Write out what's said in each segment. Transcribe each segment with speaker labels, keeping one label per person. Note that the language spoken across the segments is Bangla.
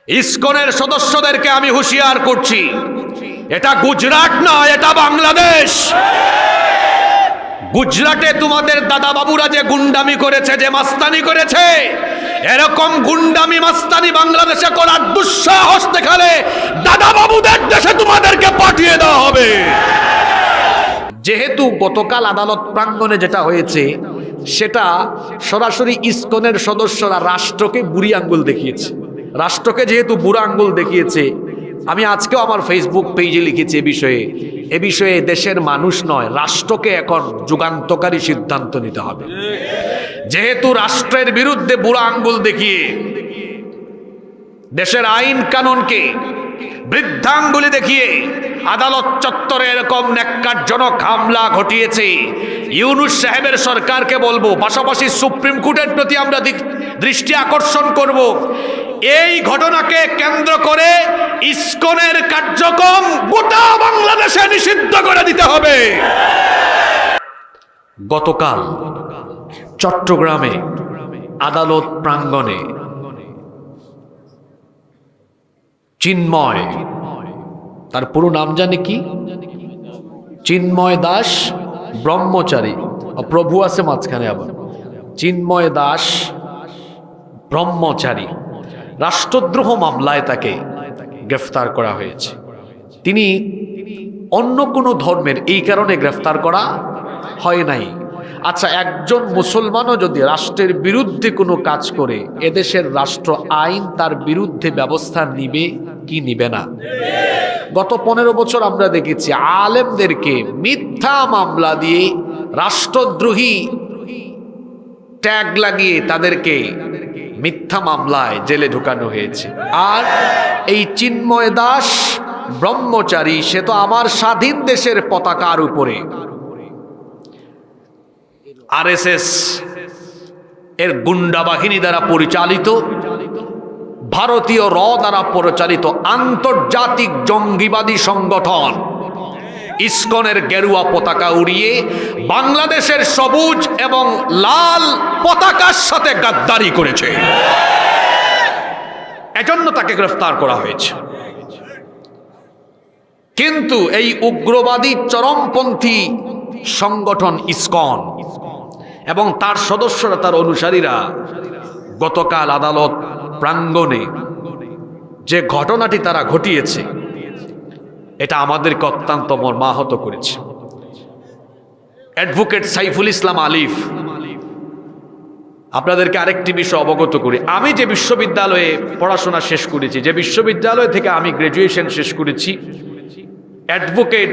Speaker 1: ইসকনের সদস্যদেরকে আমি হুঁশিয়ার করছি, এটা গুজরাট নয়, এটা বাংলাদেশ। গুজরাটে তোমাদের দাদা বাবুরা যে গুন্ডামি করেছে, যে মাস্তানি করেছে, এরকম গুন্ডামি মাস্তানি বাংলাদেশে করার দুঃসাহস দেখালে দাদা বাবুদের দেশে তোমাদেরকে পাঠিয়ে দেওয়া হবে। যেহেতু গতকাল আদালত প্রাঙ্গণে যেটা হয়েছে সেটা সরাসরি ইসকনের সদস্যরা রাষ্ট্রকে বুড়ি আঙ্গুল দেখিয়েছে। রাষ্ট্রকে যেহেতু বুড়া আঙ্গুল দেখিয়েছে, আমি আজকেও আমার ফেসবুক পেজে লিখেছি এ বিষয়ে দেশের মানুষ নয়, রাষ্ট্রকে এখন যুগান্তকারী সিদ্ধান্ত নিতে হবে। যেহেতু রাষ্ট্রের বিরুদ্ধে বুড়া আঙ্গুল দেখিয়ে দেশের আইন কানুনকে বৃদ্ধাঙ্গুলি দেখিয়ে আদালত চত্বরে এরকম ন্যাক্কারজনক হামলা ঘটিয়েছে, ইউনূস সাহেবের সরকারকে বলবো, পাশাপাশি সুপ্রিম কোর্টের প্রতি আমরা দৃষ্টি আকর্ষণ করব, এই ঘটনাকে কেন্দ্র করে ইসকনের কার্যক্রম গোটা বাংলাদেশে নিষিদ্ধ করে দিতে হবে। গতকাল চট্টগ্রামে আদালত প্রাঙ্গণে চিন্ময়, তার পুরো নাম জানে কি, চিন্ময় দাস ব্রহ্মচারী, প্রভু আছে মাঝখানে আবার, চিন্ময় দাস ব্রহ্মচারী রাষ্ট্রদ্রোহ মামলায় তাকে গ্রেফতার করা হয়েছে। তিনি অন্য কোনো ধর্মের, এই কারণে গ্রেফতার করা হয় নাই। আচ্ছা, একজন মুসলমানও যদি রাষ্ট্রের বিরুদ্ধে কোনো কাজ করে, এদেশের রাষ্ট্র আইন তার বিরুদ্ধে ব্যবস্থা নিবে কি নিবে না? গত 15 বছর আমরা দেখেছি আলেমদেরকে মিথ্যা মামলা দিয়ে রাষ্ট্রদ্রোহী ট্যাগ লাগিয়ে তাদেরকে মিথ্যা মামলায় জেলে ঢুকানো হয়েছে। আর এই চিন্ময় দাস ব্রহ্মচারী, সে তো আমার স্বাধীন দেশের পতাকার উপরে আরএসএস এর গুন্ডা বাহিনী দ্বারা পরিচালিত, ভারতীয় র দ্বারা পরিচালিত আন্তর্জাতিক জঙ্গিবাদী সংগঠন ইসকনের গেরুয়া পতাকা উড়িয়ে বাংলাদেশের সবুজ এবং লাল পতাকার সাথে গাদ্দারি করেছে। এজন্য তাকে গ্রেফতার করা হয়েছে। কিন্তু এই উগ্রবাদী চরমপন্থী সংগঠন ইসকন এবং তার সদস্যরা, তার অনুসারীরা গতকাল আদালত প্রাঙ্গণে যে ঘটনাটি তারা ঘটিয়েছে, এটা আমাদেরকে অত্যন্ত মর্মাহত করেছে। অ্যাডভোকেট সাইফুল ইসলাম আলিফ, আপনাদেরকে আরেকটি বিষয় অবগত করি, আমি যে বিশ্ববিদ্যালয়ে পড়াশোনা শেষ করেছি, যে বিশ্ববিদ্যালয় থেকে আমি গ্র্যাজুয়েশন শেষ করেছি, অ্যাডভোকেট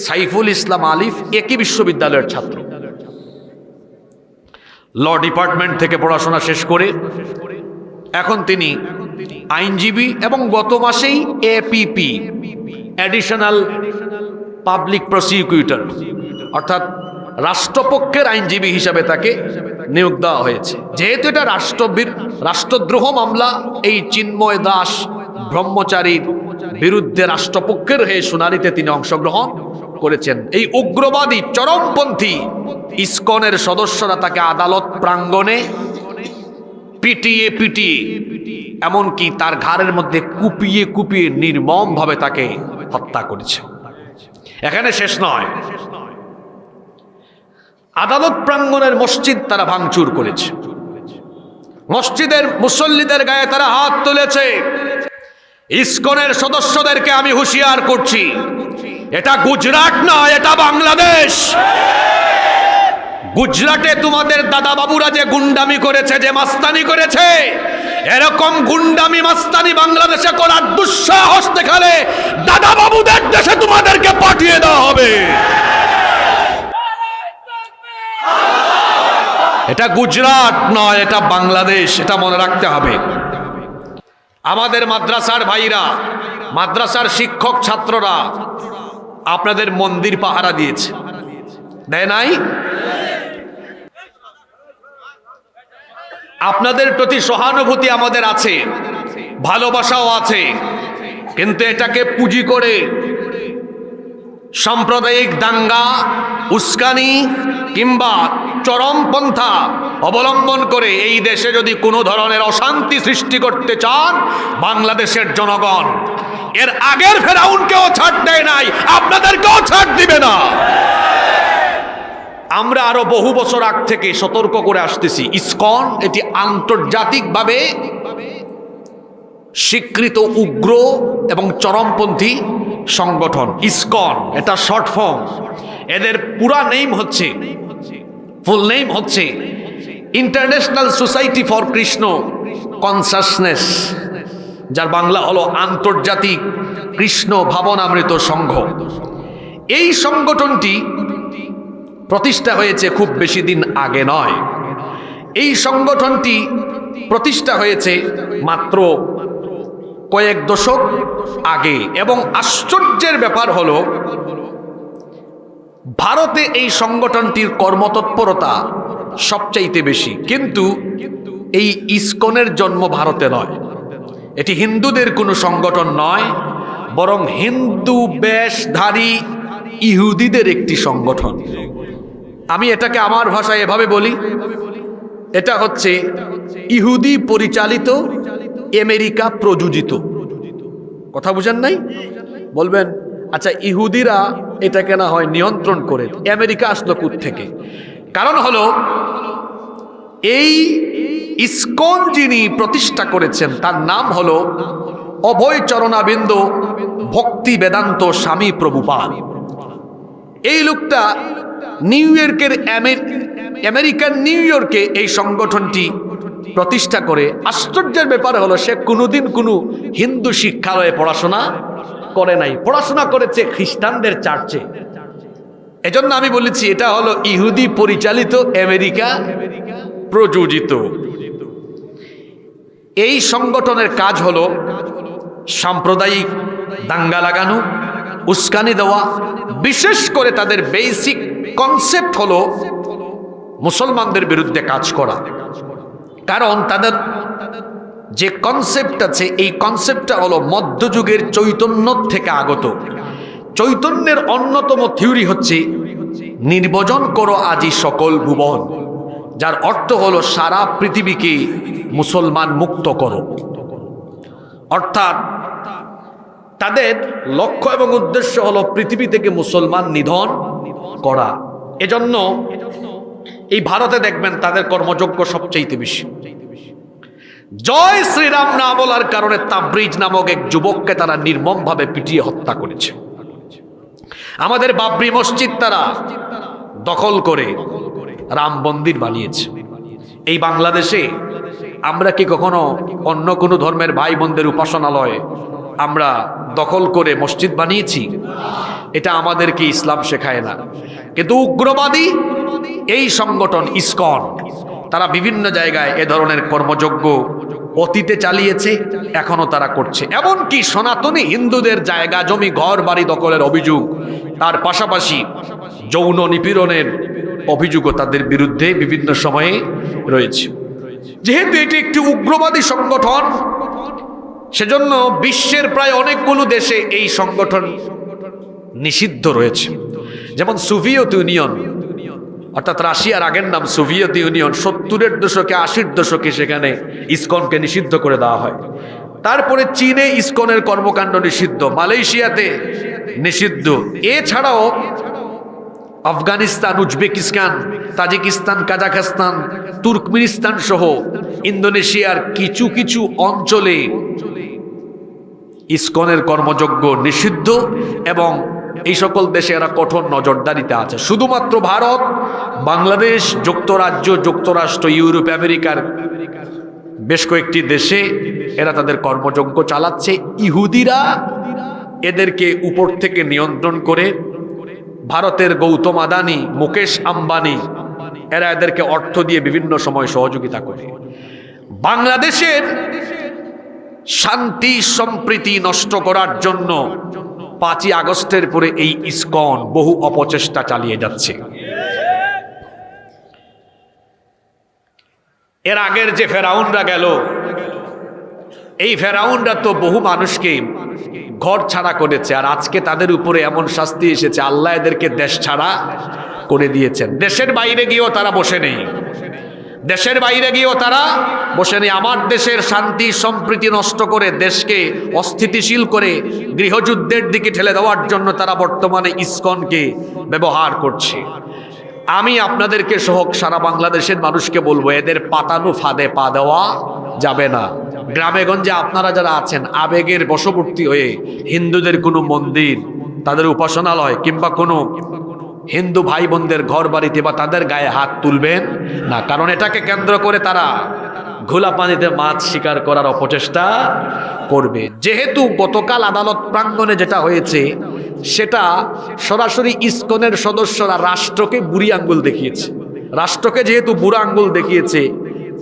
Speaker 1: সাইফুল ইসলাম আলিফ একই বিশ্ববিদ্যালয়ের ছাত্র। ল ডিপার্টমেন্ট থেকে পড়াশোনা শেষ করে এখন তিনি আইনজীবী এবং গত মাসেই এপিপি, অ্যাডিশনাল পাবলিক প্রসিকিউটর, অর্থাৎ রাষ্ট্রপক্ষের আইনজীবী হিসাবে তাকে নিয়োগ দেওয়া হয়েছে। যেহেতু এটা রাষ্ট্রদ্রোহ মামলা, এই চিন্ময় দাস ব্রহ্মচারীর বিরুদ্ধে রাষ্ট্রপক্ষের হয়ে শুনানিতে তিনি অংশগ্রহণ করেছেন। এই উগ্রবাদী চরমপন্থী ইসকনের সদস্যরা তাকে আদালত প্রাঙ্গণে পিটিয়ে এমনকি তার ঘাড়ের মধ্যে কুপিয়ে নির্মমভাবে তাকে হত্যা করেছে। এখানে শেষ নয়, আদালত প্রাঙ্গণের মসজিদ তারা ভাঙচুর করেছে, মসজিদের মুসল্লিদের গায়ে তারা হাত তুলেছে। ইসকনের সদস্যদেরকে আমি হুঁশিয়ার করছি, এটা গুজরাট নয়, এটা বাংলাদেশ। গুজরাটে তোমাদের দাদা বাবুরা যে গুন্ডামি করেছে, যে মাস্তানি করেছে, এরকম গুন্ডামি মাস্তানি বাংলাদেশে করার দুঃসাহস দেখালে দাদা বাবুদের দেশে তোমাদেরকে পাঠিয়ে দেওয়া হবে। এটা গুজরাট নয়, এটা বাংলাদেশ, এটা মনে রাখতে হবে। আমাদের মাদ্রাসার ভাইরা, মাদ্রাসার শিক্ষক ছাত্ররা আপনাদের মন্দির পাহারা দিয়েছে, দেয় নাই? আপনাদের প্রতি সহানুভূতি আমাদের আছে, ভালোবাসাও আছে, কিন্তু এটাকে পুঁজি করে সাম্প্রদায়িক দাঙ্গা, উস্কানি কিংবা চরমপন্থা অবলম্বন করে এই দেশে যদি কোনো ধরনের অশান্তি সৃষ্টি করতে চান, বাংলাদেশের জনগণ এর আগের ফেরাউনকেও ছাড় দেয় নাই, আপনাদেরকেও ছাড় দিবে না। আমরা আরো বহু বছর আগ থেকে সতর্ক করে আসতেছি, ইসকন এটি আন্তর্জাতিকভাবে স্বীকৃত উগ্র এবং চরমপন্থী সংগঠন। ইসকন এটা শর্ট ফর্ম, এদের পুরা নেম হচ্ছে, ফুল নেম হচ্ছে international society for Krishna consciousness, যার বাংলা হলো আন্তর্জাতিক কৃষ্ণ ভাবনামৃত সংঘ। এই সংগঠনটি প্রতিষ্ঠা হয়েছে খুব বেশি দিন আগে নয়, এই সংগঠনটি প্রতিষ্ঠা হয়েছে মাত্র কয়েক দশক আগে। এবং আশ্চর্যের ব্যাপার হলো ভারতে এই সংগঠনটির কর্মতৎপরতা সবচাইতে বেশি, কিন্তু এই ইসকনের জন্ম ভারতে নয়, এটি হিন্দুদের কোনো সংগঠন নয়, বরং হিন্দু বেশধারী ইহুদিদের একটি সংগঠন। আমি এটাকে আমার ভাষায় এভাবে বলি, এটা হচ্ছে ইহুদি পরিচালিত, আমেরিকা প্রযোজিত। কথা বুঝেন নাই? বলবেন আচ্ছা ইহুদিরা এটাকে না হয় নিয়ন্ত্রণ করে, আমেরিকা আসলো কোত্থেকে? কারণ হলো এই ইসকন যিনি প্রতিষ্ঠা করেছেন তার নাম হলো অভয় চরণাবিন্দ ভক্তি বেদান্ত স্বামী প্রভুপাদ। এই লোকটা নিউ ইয়র্কের আমেরিকান নিউ ইয়র্কে এই সংগঠনটি প্রতিষ্ঠা করে। আশ্চর্যের ব্যাপার হলো সে কোনোদিন কোনো হিন্দু শিক্ষালয়ে পড়াশোনা করে নাই, পড়াশোনা করেছে খ্রিস্টানদের চার্চে। এজন্য আমি বলেছি এটা হলো ইহুদি পরিচালিত, আমেরিকা প্রযোজিত। এই সংগঠনের কাজ হলো সাম্প্রদায়িক দাঙ্গা লাগানো, উস্কানি দেওয়া, বিশেষ করে তাদের বেসিক কনসেপ্ট হলো মুসলমানদের বিরুদ্ধে কাজ করা। কারণ তাদের যে কনসেপ্ট আছে এই কনসেপ্টটা হলো মধ্যযুগের চৈতন্য থেকে আগত। চৈতন্যের অন্যতম থিওরি হচ্ছে নির্বজন করো আজি সকল ভুবন, যার অর্থ হলো সারা পৃথিবীকে মুসলমান মুক্ত করো। অর্থাৎ তাদের লক্ষ্য এবং উদ্দেশ্য হলো পৃথিবী থেকে মুসলমান নিধন করা। এজন্য এই ভারতে দেখবেন তাদের কর্মযজ্ঞ সবচেয়ে বেশি। জয় শ্রীরাম না বলার কারণে তাবরিজ নামক এক যুবককে তারা নির্মমভাবে পিটিয়ে হত্যা করেছে। আমাদের বাবরি মসজিদ তারা দখল করে রাম মন্দির বানিয়েছে। এই বাংলাদেশে আমরা কি কখনো অন্য কোনো ধর্মের ভাই বোনদের উপাসনালয় আমরা দখল করে মসজিদ বানিয়েছি? এটা আমাদেরকে ইসলাম শেখায় না। কিন্তু উগ্রবাদী এই সংগঠন ইসকন তারা বিভিন্ন জায়গায় এ ধরনের কর্মযজ্ঞ অতীতে চালিয়েছে, এখনো তারা করছে। এমনকি সনাতনী হিন্দুদের জায়গা জমি ঘর বাড়ি দখলের অভিযোগ, তার পাশাপাশি যৌন নিপীড়নের অভিযোগও তাদের বিরুদ্ধে বিভিন্ন সময়ে রয়েছে। যেহেতু এটি একটি উগ্রবাদী সংগঠন, সেজন্য বিশ্বের প্রায় অনেকগুলো দেশে এই সংগঠন নিষিদ্ধ রয়েছে। যেমন সোভিয়েত ইউনিয়ন, অর্থাৎ রাশিয়ার আগের নাম সোভিয়েত ইউনিয়ন, 70-এর দশকে 80-র দশকে সেখানে ইসকনকে নিষিদ্ধ করে দেওয়া হয়। তারপরে চীনে ইসকনের কর্মকাণ্ড নিষিদ্ধ, মালয়েশিয়াতে নিষিদ্ধ। এছাড়াও Afghanistan, Uzbekistan, Tajikistan, Kazakhstan, Turkmenistan সহ ইন্দোনেশিয়ার কিছু কিছু অঞ্চলে ইসকনের কর্মযজ্ঞ নিষিদ্ধ এবং এই সকল দেশে এরা কঠোর নজরদারিতে আছে। শুধুমাত্র ভারত, বাংলাদেশ, যুক্তরাজ্য, যুক্তরাষ্ট্র, ইউরোপ, আমেরিকার বেশ কয়েকটি দেশে এরা তাদের কর্মযজ্ঞ চালাচ্ছে। ইহুদিরা এদেরকে উপর থেকে নিয়ন্ত্রণ করে, ভারতের গৌতম আদানি, মুকেশ আম্বানি এরা এদেরকে অর্থ দিয়ে বিভিন্ন সময় সহযোগিতা করে। বাংলাদেশের শান্তি সম্প্রীতি নষ্ট করার জন্য 5ই আগস্টের পরে এই ইসকন বহু অপচেষ্টা চালিয়ে যাচ্ছে। এর আগের যে ফেরাউনরা গেল, এই ফেরাউনরা তো বহু মানুষকে ঘর ছাড়া করেছে, আর আজকে তাদের উপরে এমন শাস্তি এসেছে, আল্লাহ এদেরকে দেশ ছাড়া করে দিয়েছেন। দেশের বাইরে গিয়েও তারা বসে নেই, দেশের বাইরে গিয়েও তারা বসে নেই। আমার দেশের শান্তি সম্প্রীতি নষ্ট করে, দেশকে অস্থিতিশীল করে গৃহযুদ্ধের দিকে ঠেলে দেওয়ার জন্য তারা বর্তমানে ইসকনকে ব্যবহার করছে। আমি আপনাদেরকে সহ সারা বাংলাদেশের মানুষকে বলবো, এদের পাতানো ফাঁদে পা দেওয়া যাবে না। গ্রামে গঞ্জে আপনারা যারা আছেন, আবেগের বশবর্তী হয়ে হিন্দুদের কোনো মন্দির, তাদের উপাসনালয় কিংবা কোনো হিন্দু ভাই বোনদের ঘর বাড়িতে বা তাদের গায়ে হাত তুলবেন না, কারণ এটাকে কেন্দ্র করে তারা ঘোলা পানিতে মাছ শিকার করার অপচেষ্টা করবে। যেহেতু গতকাল আদালত প্রাঙ্গণে যেটা হয়েছে, সেটা সরাসরি ইসকনের সদস্যরা রাষ্ট্রকে বুড়ি আঙ্গুল দেখিয়েছে। রাষ্ট্রকে যেহেতু বুড়া আঙ্গুল দেখিয়েছে,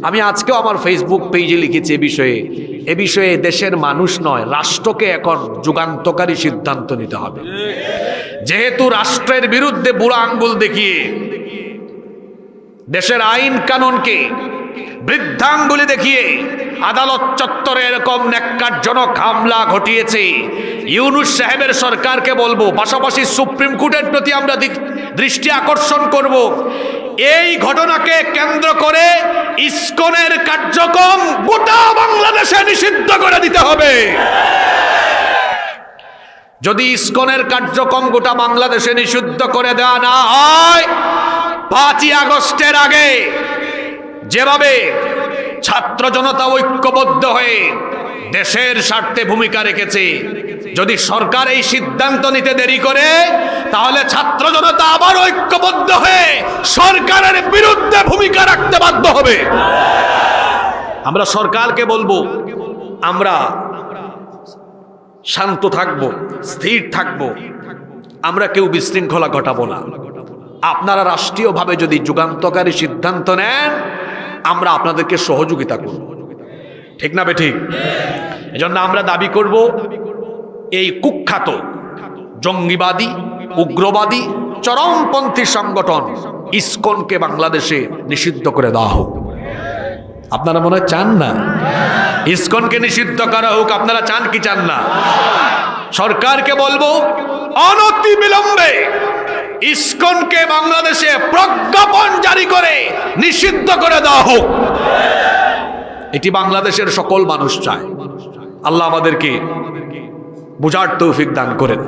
Speaker 1: আমি আজকেও আমার ফেসবুক পেজে লিখেছি এ বিষয়ে দেশের মানুষ নয়, রাষ্ট্রকে এখন যুগান্তকারী সিদ্ধান্ত নিতে হবে। যেহেতু রাষ্ট্রের বিরুদ্ধে বুড়া আঙ্গুল দেখিয়ে দেশের আইন কানুনকে বৃদ্ধাঙ্গুলি দেখিয়ে আদালত চত্বরে এরকম ন্যাক্কারজনক হামলা ঘটিয়েছে, ইউনূস সাহেবের সরকারকে বলবো, পাশাপাশি সুপ্রিম কোর্টের প্রতি আমরা দৃষ্টি আকর্ষণ করব, এই ঘটনাকে কেন্দ্র করে ইসকনের কার্যক্রম গোটা বাংলাদেশে নিষিদ্ধ করে দিতে হবে। যদি ইসকনের কার্যক্রম গোটা বাংলাদেশে নিষিদ্ধ করে দেওয়া না হয়, 5ই আগস্টের আগে যেভাবে ছাত্র জনতা ঐক্যবদ্ধ হয়ে দেশের স্বার্থে ভূমিকা রেখেছে, যদি সরকার এই সিদ্ধান্ত নিতে দেরি করে, তাহলে ছাত্র জনতা আবার ঐক্যবদ্ধ হয়ে সরকারের বিরুদ্ধে ভূমিকা রাখতে বাধ্য হবে। আমরা সরকারকে বলবো, আমরা শান্ত থাকব, স্থির থাকব, আমরা কেউ বিশৃঙ্খলা ঘটাবো না। আপনারা রাষ্ট্রীয়ভাবে যদি যুগান্তকারী সিদ্ধান্ত নেন, আমরা আপনাদেরকে সহযোগিতা করব, ঠিক না বেঠিক? এজন্য আমরা দাবি করব, এই কুখ্যাত জঙ্গিবাদী, উগ্রবাদী, চরমপন্থী সংগঠন ইসকনকে বাংলাদেশে নিষিদ্ধ করে দেওয়া হোক। আপনারা মনে হয় চান না ইসকনকে নিষিদ্ধ করা হোক? আপনারা চান কি চান না? সরকারকে বলবো, অনতি বিলম্বে ইসকনকে বাংলাদেশে প্রজ্ঞাপন জারি করে নিষিদ্ধ করে দেওয়া হোক। এটি বাংলাদেশের সকল মানুষ চায়। আল্লাহ আমাদেরকে বুঝার তৌফিক দান করেন।